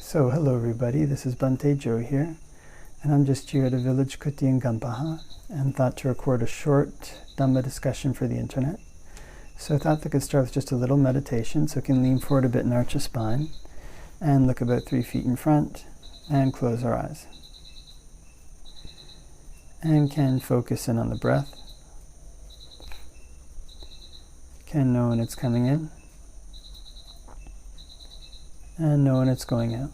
So hello everybody, this is Bhante Joe here, and I'm just here at a village kuti in Gampaha and thought to record a short Dhamma discussion for the internet. So I thought I could start with just a little meditation, so we can lean forward a bit and arch the spine and look about 3 feet in front and close our eyes. And can focus in on the breath. Can know when it's coming in and know when it's going out.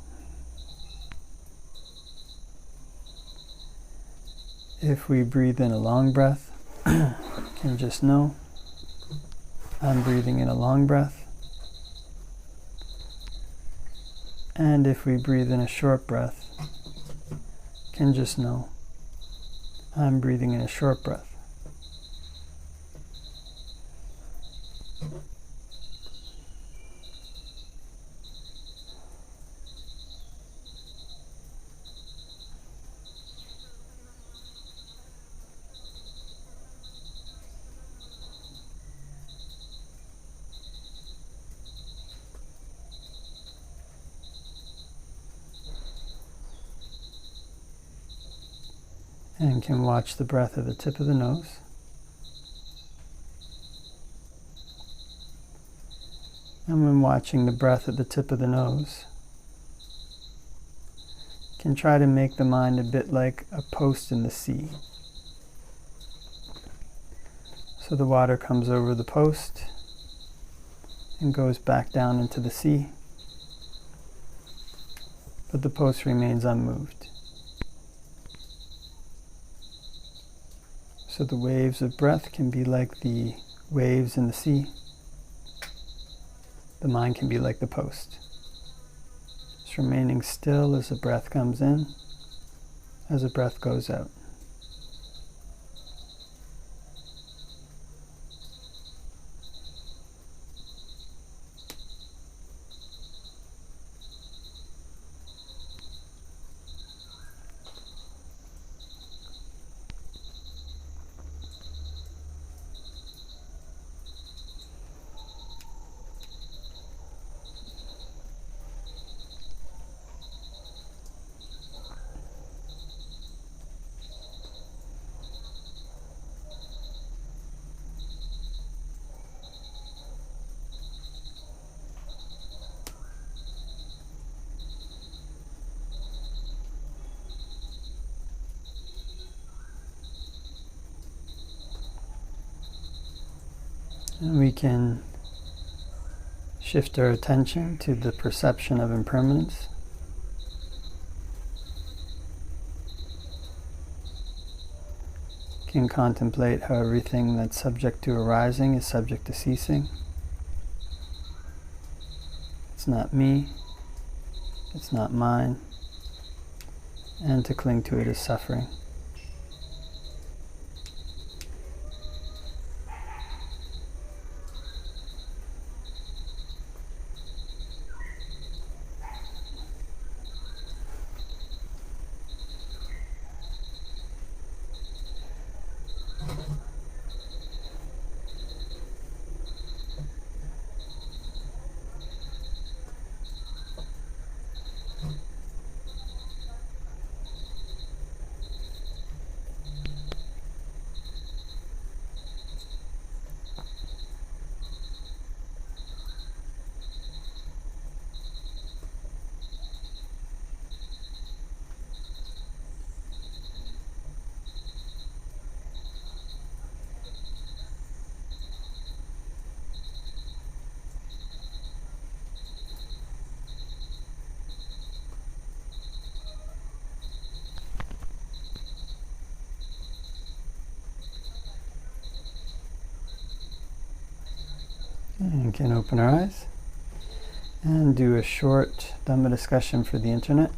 If we breathe in a long breath, can just know I'm breathing in a long breath. And if we breathe in a short breath, can just know I'm breathing in a short breath. And can watch the breath at the tip of the nose. And when watching the breath at the tip of the nose, can try to make the mind a bit like a post in the sea. So the water comes over the post and goes back down into the sea, but the post remains unmoved. So the waves of breath can be like the waves in the sea. The mind can be like the post. Just remaining still as the breath comes in, as the breath goes out. And we can shift our attention to the perception of impermanence. Can contemplate how everything that's subject to arising is subject to ceasing. It's not me, it's not mine, and to cling to it is suffering. And can open our eyes and do a short Dhamma discussion for the internet.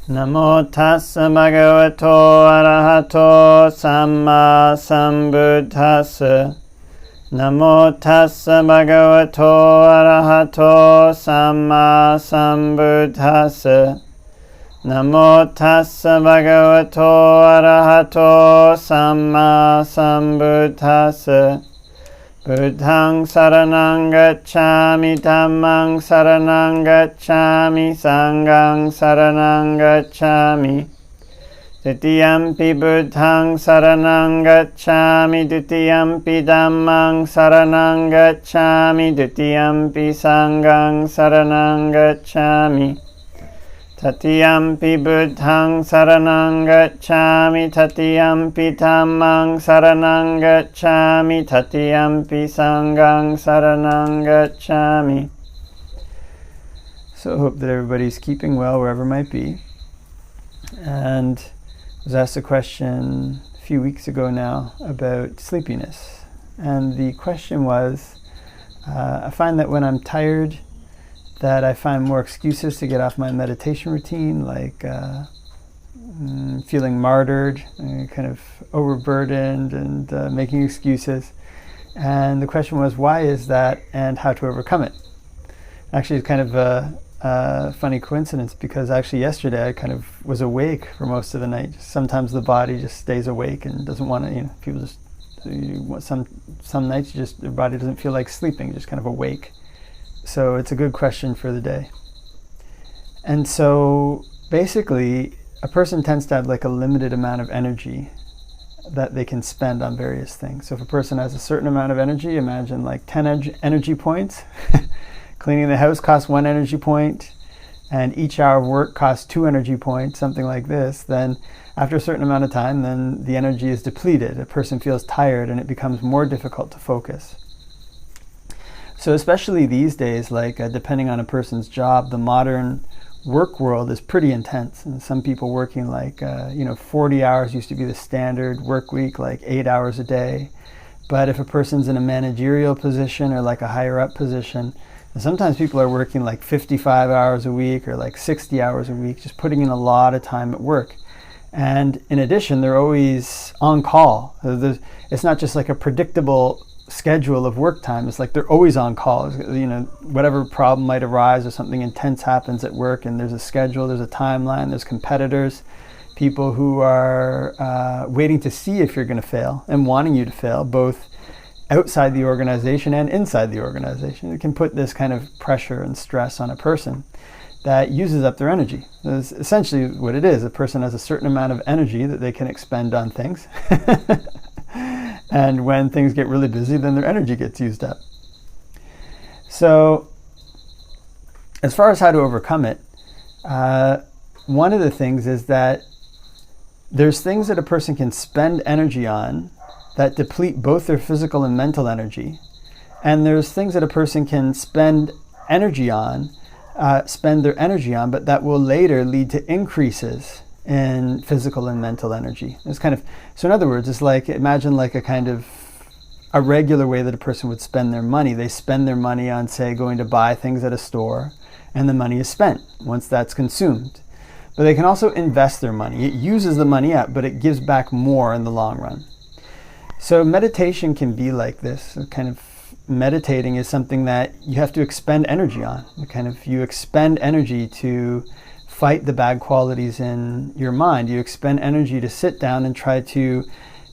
Namo tassa bhagavato arahato samma sambuddhassa. Namo tassa bhagavato arahato samma sambuddhassa. Namo tassa bhagavato arahato samma sambuddhassa. Buddhaṃ saranang gacchāmi, Dhammāṃ saranang gacchāmi, Sanghaṃ saranang gacchāmi. Titiyampi Buddhaṃ saranang gacchāmi, Dutiyampi Dhammāṃ saranang gacchāmi, Dutiyampi Sanghaṃ saranang gacchāmi. Tatiyampi Buddhaṃ saranang gacchāmi, Tatiyampi Dhammāṃ saranang gacchāmi, Tatiyampi Sanghaṃ saranang gacchāmi. So I hope that everybody's keeping well wherever it might be. And I was asked a question a few weeks ago now about sleepiness. And the question was, I find that when I'm tired, that I find more excuses to get off my meditation routine, like feeling martyred, kind of overburdened and making excuses. And the question was, why is that and how to overcome it? Actually, it's kind of a funny coincidence, because actually yesterday I kind of was awake for most of the night. Sometimes the body just stays awake and doesn't want to, people just, some nights just, their body doesn't feel like sleeping, just kind of awake. So it's a good question for the day. And so basically, a person tends to have like a limited amount of energy that they can spend on various things. So if a person has a certain amount of energy, imagine like 10 energy points. Cleaning the house costs 1 energy point, and each hour of work costs 2 energy points, something like this. Then after a certain amount of time, then the energy is depleted. A person feels tired and it becomes more difficult to focus. So especially these days, like depending on a person's job, the modern work world is pretty intense. And some people working like, 40 hours used to be the standard work week, like 8 hours a day. But if a person's in a managerial position or like a higher up position, and sometimes people are working like 55 hours a week or like 60 hours a week, just putting in a lot of time at work. And in addition, they're always on call. It's not just like a predictable schedule of work time. It's like they're always on call. Whatever problem might arise or something intense happens at work, and there's a schedule, there's a timeline, there's competitors, people who are waiting to see if you're going to fail and wanting you to fail, both outside the organization and inside the organization. It can put this kind of pressure and stress on a person that uses up their energy. That's essentially what it is. A person has a certain amount of energy that they can expend on things. And when things get really busy, then their energy gets used up. So as far as how to overcome it, one of the things is that there's things that a person can spend energy on that deplete both their physical and mental energy. And there's things that a person can spend their energy on, but that will later lead to increases in physical and mental energy. So in other words, it's like, imagine like a kind of a regular way that a person would spend their money. They spend their money on, say, going to buy things at a store, and the money is spent once that's consumed. But they can also invest their money. It uses the money up, but it gives back more in the long run. So meditation can be like this. Meditating is something that you have to expend energy on. You expend energy to fight the bad qualities in your mind. You expend energy to sit down and try to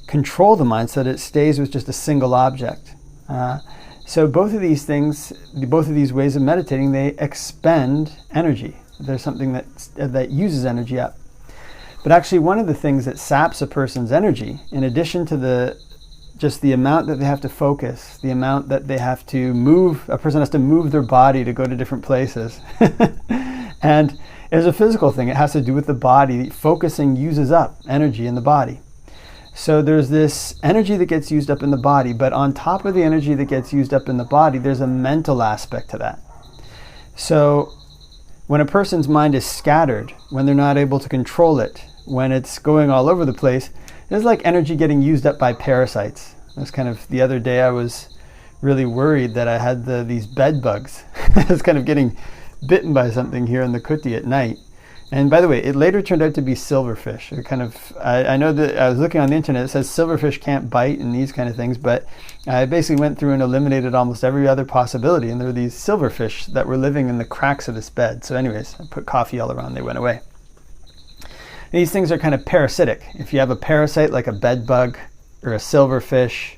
control the mind so that it stays with just a single object. So both of these things, both of these ways of meditating, they expend energy. There's something that uses energy up. But actually, one of the things that saps a person's energy, in addition to the amount that they have to focus, the amount that they have to move, a person has to move their body to go to different places. And there's a physical thing. It has to do with the body. Focusing uses up energy in the body. So there's this energy that gets used up in the body, but on top of the energy that gets used up in the body, there's a mental aspect to that. So when a person's mind is scattered, when they're not able to control it, when it's going all over the place, it's like energy getting used up by parasites. That's the other day I was really worried that I had these bed bugs. I was kind of getting bitten by something here in the kuti at night. And by the way, it later turned out to be silverfish. I know that I was looking on the internet, it says silverfish can't bite and these kind of things, but I basically went through and eliminated almost every other possibility, and there were these silverfish that were living in the cracks of this bed. So anyways, I put coffee all around, they went away. And these things are kind of parasitic. If you have a parasite like a bed bug or a silverfish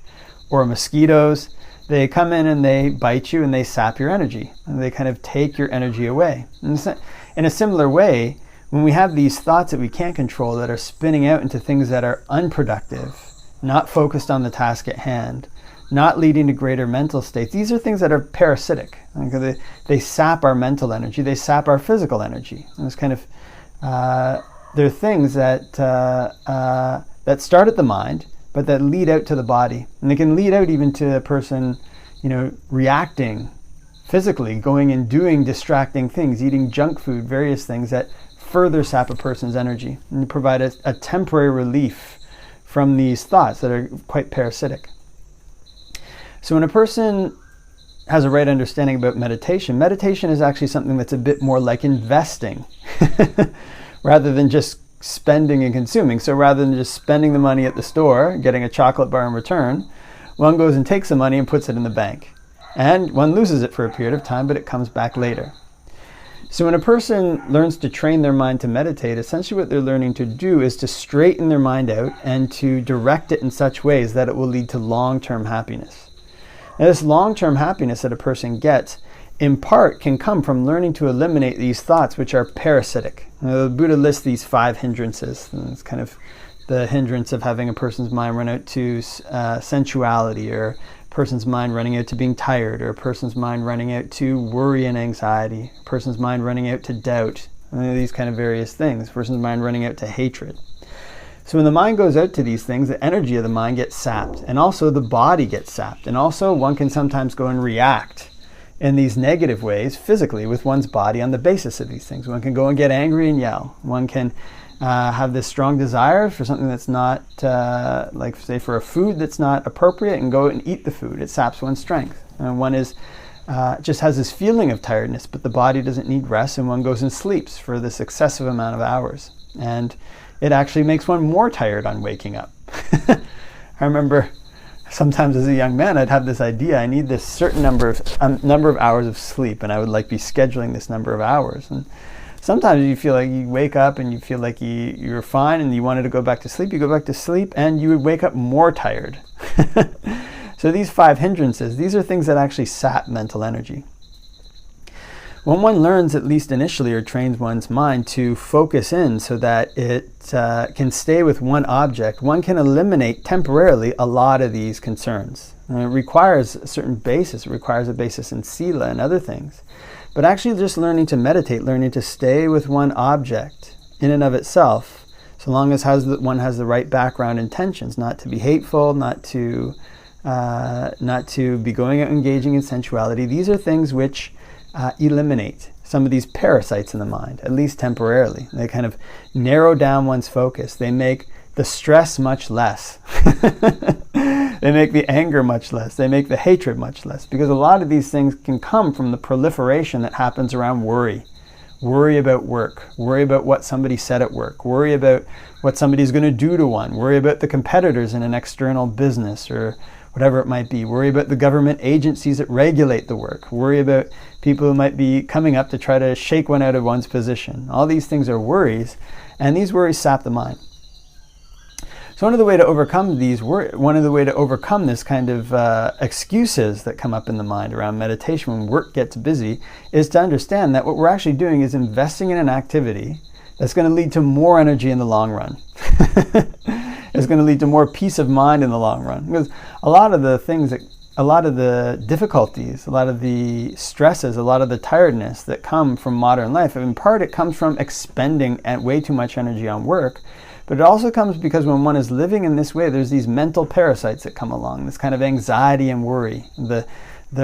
or mosquitoes, they come in and they bite you and they sap your energy. And they kind of take your energy away. And in a similar way, when we have these thoughts that we can't control that are spinning out into things that are unproductive, not focused on the task at hand, not leading to greater mental states, these are things that are parasitic. They sap our mental energy, they sap our physical energy. And it's kind of, they're things that start at the mind, but that lead out to the body. And they can lead out even to a person, reacting physically, going and doing distracting things, eating junk food, various things that further sap a person's energy and provide a temporary relief from these thoughts that are quite parasitic. So when a person has a right understanding about meditation, meditation is actually something that's a bit more like investing rather than just spending and consuming. So rather than just spending the money at the store, getting a chocolate bar in return, one goes and takes the money and puts it in the bank. And one loses it for a period of time, but it comes back later. So when a person learns to train their mind to meditate, essentially what they're learning to do is to straighten their mind out and to direct it in such ways that it will lead to long-term happiness. Now, this long-term happiness that a person gets, in part, can come from learning to eliminate these thoughts which are parasitic. Now, the Buddha lists these 5 hindrances. And it's kind of the hindrance of having a person's mind run out to sensuality, or a person's mind running out to being tired, or a person's mind running out to worry and anxiety, a person's mind running out to doubt, these kind of various things, a person's mind running out to hatred. So when the mind goes out to these things, the energy of the mind gets sapped, and also the body gets sapped. And also one can sometimes go and react in these negative ways physically with one's body on the basis of these things. One can go and get angry and yell. One can have this strong desire for something that's not, like say for a food that's not appropriate, and go and eat the food. It saps one's strength. And one is just has this feeling of tiredness, but the body doesn't need rest, and one goes and sleeps for this excessive amount of hours. And it actually makes one more tired on waking up. I remember sometimes as a young man, I'd have this idea, I need this certain number of hours of sleep, and I would be scheduling this number of hours. And sometimes you feel like you wake up and you feel like you're fine and you wanted to go back to sleep, you go back to sleep and you would wake up more tired. So these 5 hindrances, these are things that actually sap mental energy. When one learns, at least initially, or trains one's mind to focus in so that it can stay with one object, one can eliminate temporarily a lot of these concerns. And it requires a certain basis. It requires a basis in sila and other things. But actually just learning to meditate, learning to stay with one object in and of itself, so long as one has the right background intentions, not to be hateful, not to be going out engaging in sensuality. These are things which eliminate some of these parasites in the mind, at least temporarily. They kind of narrow down one's focus. They make the stress much less. They make the anger much less. They make the hatred much less. Because a lot of these things can come from the proliferation that happens around worry. Worry about work. Worry about what somebody said at work. Worry about what somebody's going to do to one. Worry about the competitors in an external business or whatever it might be. Worry about the government agencies that regulate the work. Worry about people who might be coming up to try to shake one out of one's position. All these things are worries, and these worries sap the mind. So one of the way to overcome this kind of excuses that come up in the mind around meditation when work gets busy is to understand that what we're actually doing is investing in an activity that's going to lead to more energy in the long run. It's going to lead to more peace of mind in the long run. Because a lot of the difficulties, a lot of the stresses, a lot of the tiredness that come from modern life, in part it comes from expending way too much energy on work. But it also comes because when one is living in this way, there's these mental parasites that come along, this kind of anxiety and worry, the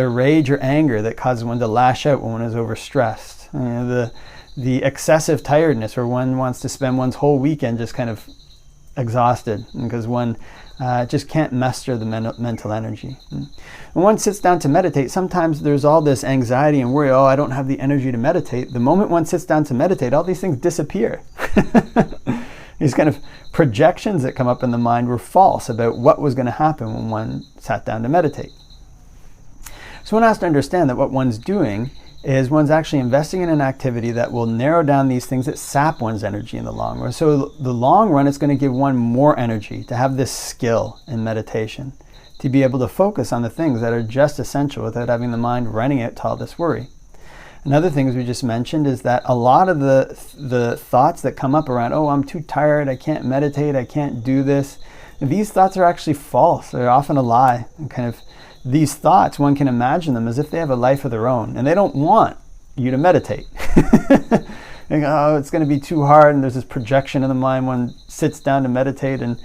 rage or anger that causes one to lash out when one is overstressed, the excessive tiredness where one wants to spend one's whole weekend just kind of exhausted because one just can't muster the mental energy. When one sits down to meditate, sometimes there's all this anxiety and worry, I don't have the energy to meditate. The moment one sits down to meditate, all these things disappear. These kind of projections that come up in the mind were false about what was going to happen when one sat down to meditate. So one has to understand that what one's doing is one's actually investing in an activity that will narrow down these things that sap one's energy in the long run. So the long run, it's going to give one more energy to have this skill in meditation, to be able to focus on the things that are just essential without having the mind running out to all this worry. Another thing, as we just mentioned, is that a lot of the thoughts that come up around, oh, I'm too tired, I can't meditate, I can't do this, these thoughts are actually false. They're often a lie. And kind of these thoughts, one can imagine them as if they have a life of their own, and they don't want you to meditate. Oh, it's going to be too hard, and there's this projection in the mind. One sits down to meditate, and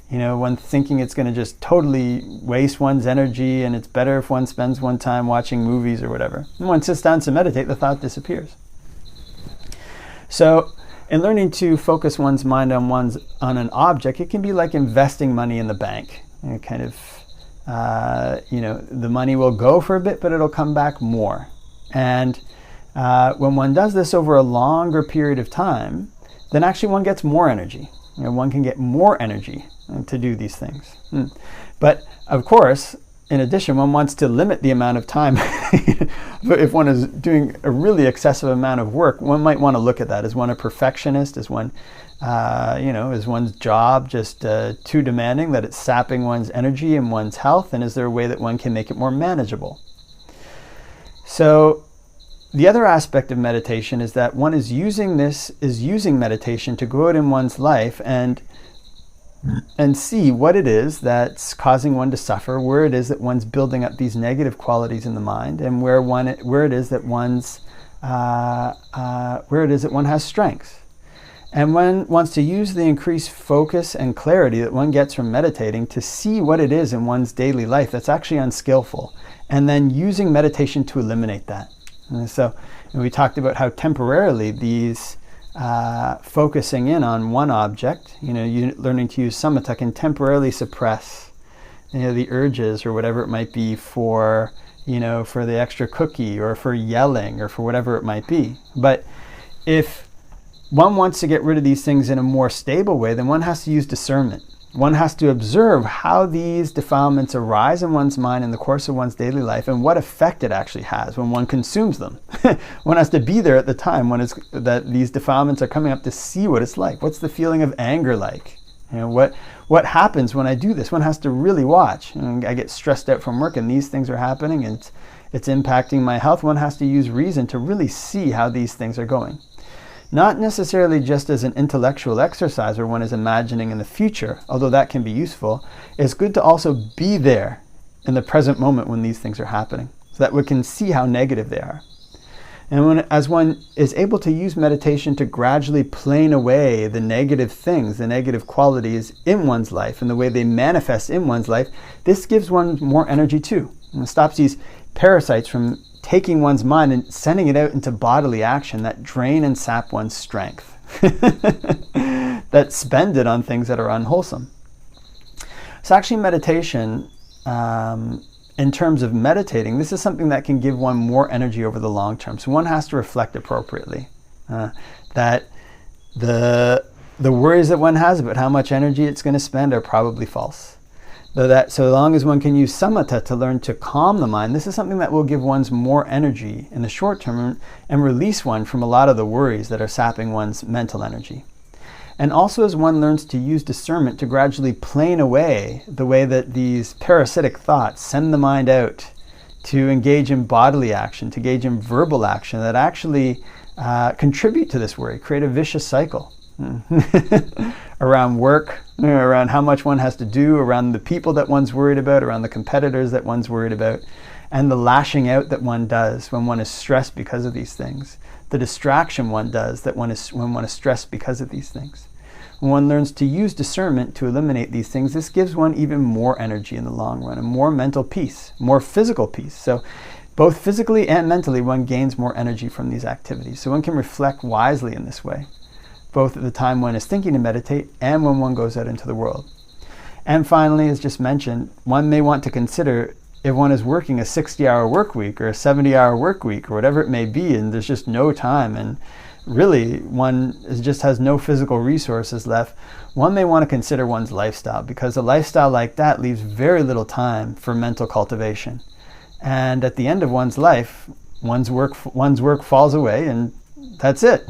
one thinking it's going to just totally waste one's energy, and it's better if one spends one time watching movies or whatever. And one sits down to meditate, the thought disappears. So in learning to focus one's mind on an object, it can be like investing money in the bank. The money will go for a bit, but it'll come back more. And when one does this over a longer period of time, then actually one gets more energy. One can get more energy to do these things. But of course, in addition, one wants to limit the amount of time. But if one is doing a really excessive amount of work, one might want to look at that. Is one a perfectionist? Is one, is one's job just too demanding that it's sapping one's energy and one's health? And is there a way that one can make it more manageable? So the other aspect of meditation is that one is using meditation to go out in one's life and see what it is that's causing one to suffer, where it is that one's building up these negative qualities in the mind, and where it is that one has strengths. And one wants to use the increased focus and clarity that one gets from meditating to see what it is in one's daily life that's actually unskillful, and then using meditation to eliminate that. And so we talked about how temporarily these focusing in on one object, you learning to use samatha can temporarily suppress the urges or whatever it might be for the extra cookie or for yelling or for whatever it might be. But if one wants to get rid of these things in a more stable way, then one has to use discernment. One has to observe how these defilements arise in one's mind in the course of one's daily life and what effect it actually has when one consumes them. One has to be there at the time that these defilements are coming up to see what it's like. What's the feeling of anger like? What happens when I do this? One has to really watch. I get stressed out from work and these things are happening and it's impacting my health. One has to use reason to really see how these things are going. Not necessarily just as an intellectual exercise where one is imagining in the future, although that can be useful. It's good to also be there in the present moment when these things are happening, so that we can see how negative they are. And as one is able to use meditation to gradually plane away the negative things, the negative qualities in one's life and the way they manifest in one's life, this gives one more energy too. And it stops these parasites from taking one's mind and sending it out into bodily action that drain and sap one's strength, that spend it on things that are unwholesome. So actually meditation, in terms of meditating, this is something that can give one more energy over the long term. So one has to reflect appropriately that the worries that one has about how much energy it's going to spend are probably false. So long as one can use samatha to learn to calm the mind, this is something that will give one's more energy in the short term and release one from a lot of the worries that are sapping one's mental energy. And also as one learns to use discernment to gradually plane away the way that these parasitic thoughts send the mind out to engage in bodily action, to engage in verbal action that actually contribute to this worry, create a vicious cycle. Around work, around how much one has to do, around the people that one's worried about, around the competitors that one's worried about, and the lashing out that one does when one is stressed because of these things, the distraction one does when one is stressed because of these things. When one learns to use discernment to eliminate these things, this gives one even more energy in the long run, and more mental peace, more physical peace. So both physically and mentally, one gains more energy from these activities. So one can reflect wisely in this way, both at the time one is thinking to meditate and when one goes out into the world. And finally, as just mentioned, one may want to consider if one is working a 60-hour work week or a 70-hour work week or whatever it may be, and there's just no time, and really one just has no physical resources left, one may want to consider one's lifestyle, because a lifestyle like that leaves very little time for mental cultivation. And at the end of one's life, one's work falls away, and that's it.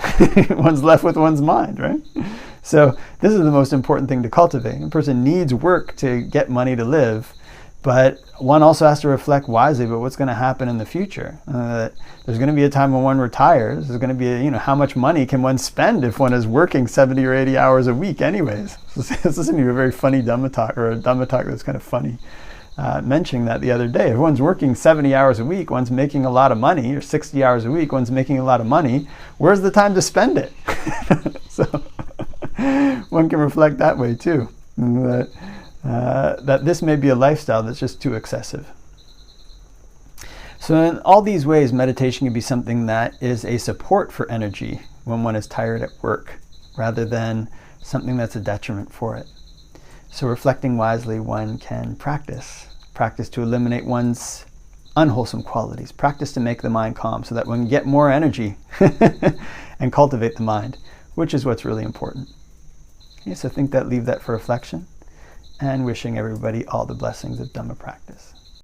One's left with one's mind, right? So this is the most important thing to cultivate. A person needs work to get money to live, But one also has to reflect wisely about what's going to happen in the future. There's going to be a time when one retires. There's going to be, how much money can one spend if one is working 70 or 80 hours a week anyways? This isn't even a very funny Dhamma talk, or a Dhamma talk that's kind of funny. Mentioning that the other day. If one's working 70 hours a week, one's making a lot of money, or 60 hours a week, one's making a lot of money. Where's the time to spend it? So one can reflect that way too. That this may be a lifestyle that's just too excessive. So in all these ways, meditation can be something that is a support for energy when one is tired at work, rather than something that's a detriment for it. So reflecting wisely, one can practice to eliminate one's unwholesome qualities, practice to make the mind calm so that one can get more energy and cultivate the mind, which is what's really important. Okay, so leave that for reflection, and wishing everybody all the blessings of Dhamma practice.